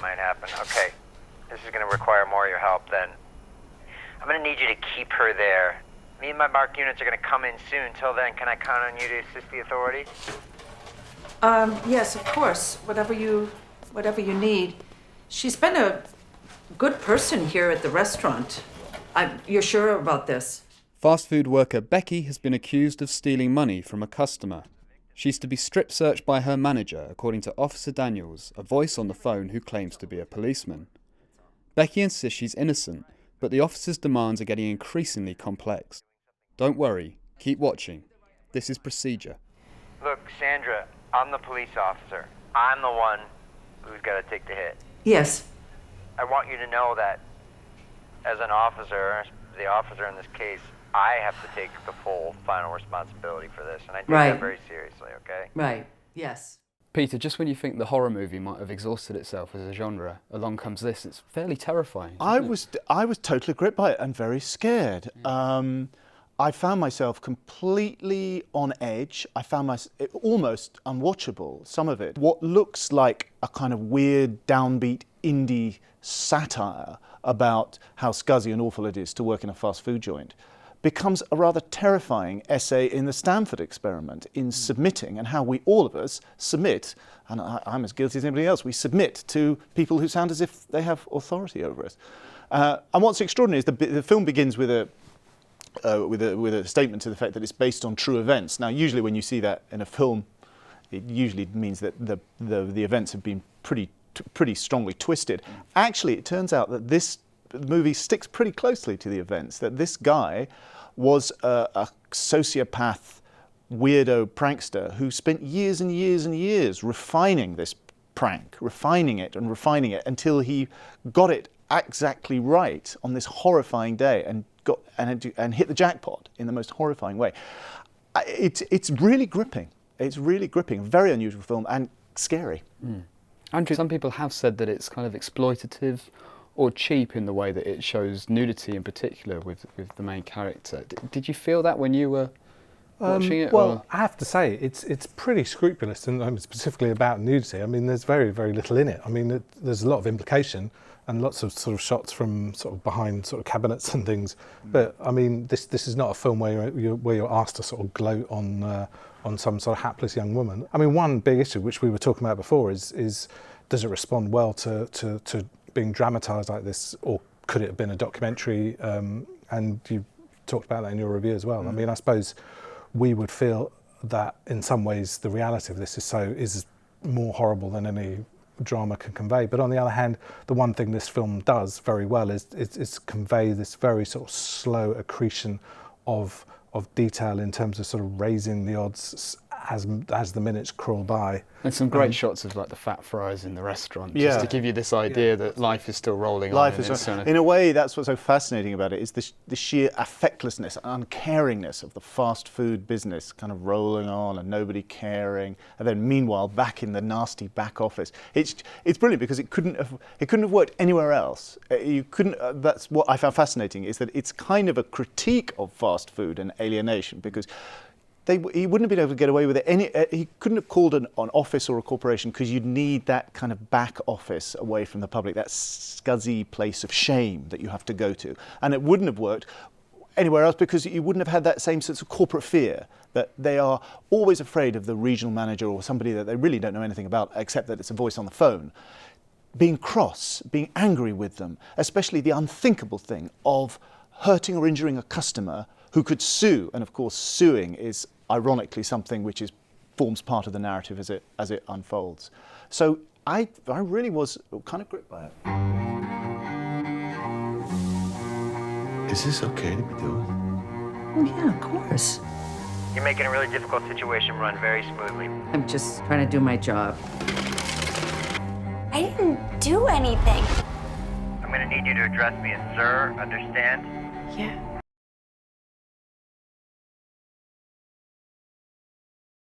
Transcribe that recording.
might happen. Okay, this is going to require more of your help then. I'm going to need you to keep her there. Me and my mark units are going to come in soon. Till then, can I count on you to assist the authorities? Yes, of course. Whatever you need. She's been a good person here at the restaurant. You're sure about this? Fast food worker Becky has been accused of stealing money from a customer. She's to be strip searched by her manager, according to Officer Daniels, a voice on the phone who claims to be a policeman. Becky insists she's innocent, but the officer's demands are getting increasingly complex. Don't worry, keep watching. This is procedure. Look, Sandra, I'm the police officer. I'm the one who's got to take the hit. Yes. I want you to know that as an officer, the officer in this case, I have to take the full final responsibility for this, and I take that very seriously, okay? Right, yes. Peter, just when you think the horror movie might have exhausted itself as a genre, along comes this. It's fairly terrifying. I was totally gripped by it and very scared. I found myself completely on edge. I found it almost unwatchable, some of it. What looks like a kind of weird, downbeat indie satire about how scuzzy and awful it is to work in a fast food joint becomes a rather terrifying essay in the Stanford experiment in submitting, and how we, all of us, submit, and I'm as guilty as anybody else, we submit to people who sound as if they have authority over us. And what's extraordinary is the film begins with a statement to the fact that it's based on true events. Now, usually when you see that in a film, it usually means that the events have been pretty strongly twisted. Actually, it turns out that this movie sticks pretty closely to the events, that this guy was a sociopath, weirdo prankster who spent years and years and years refining this prank, refining it until he got it exactly right on this horrifying day and hit the jackpot in the most horrifying way. It's really gripping. It's really gripping. A very unusual film and scary. Andrew, some people have said that it's kind of exploitative or cheap in the way that it shows nudity in particular with the main character. Did you feel that when you were watching it? Well, or? I have to say, it's pretty scrupulous, and specifically about nudity. I mean, there's very, very little in it. I mean, there's a lot of implication and lots of sort of shots from sort of behind sort of cabinets and things. But I mean, this is not a film where you're asked to sort of gloat on some sort of hapless young woman. I mean, one big issue which we were talking about before is does it respond well to being dramatised like this, or could it have been a documentary? And you talked about that in your review as well. I mean, I suppose we would feel that in some ways the reality of this is more horrible than any drama can convey. But on the other hand, the one thing this film does very well is convey this very sort of slow accretion of detail in terms of sort of raising the odds as the minutes crawl by. And some great shots of like the fat fries in the restaurant, just to give you this idea that life is still rolling on. In a way, that's what's so fascinating about it, is the sheer affectlessness and uncaringness of the fast food business kind of rolling on and nobody caring, and then meanwhile back in the nasty back office. It's brilliant because it couldn't have worked anywhere else. You couldn't. That's what I found fascinating, is that it's kind of a critique of fast food and alienation, because he wouldn't have been able to get away with it. He couldn't have called an office or a corporation, because you'd need that kind of back office away from the public, that scuzzy place of shame that you have to go to. And it wouldn't have worked anywhere else, because you wouldn't have had that same sense of corporate fear, that they are always afraid of the regional manager or somebody that they really don't know anything about, except that it's a voice on the phone, being cross, being angry with them, especially the unthinkable thing of hurting or injuring a customer who could sue. And of course, suing is ironically something which forms part of the narrative as it unfolds. So I really was kind of gripped by it. Is this okay to be doing? Oh yeah, of course. You're making a really difficult situation run very smoothly. I'm just trying to do my job. I didn't do anything. I'm going to need you to address me as sir, understand? Yeah.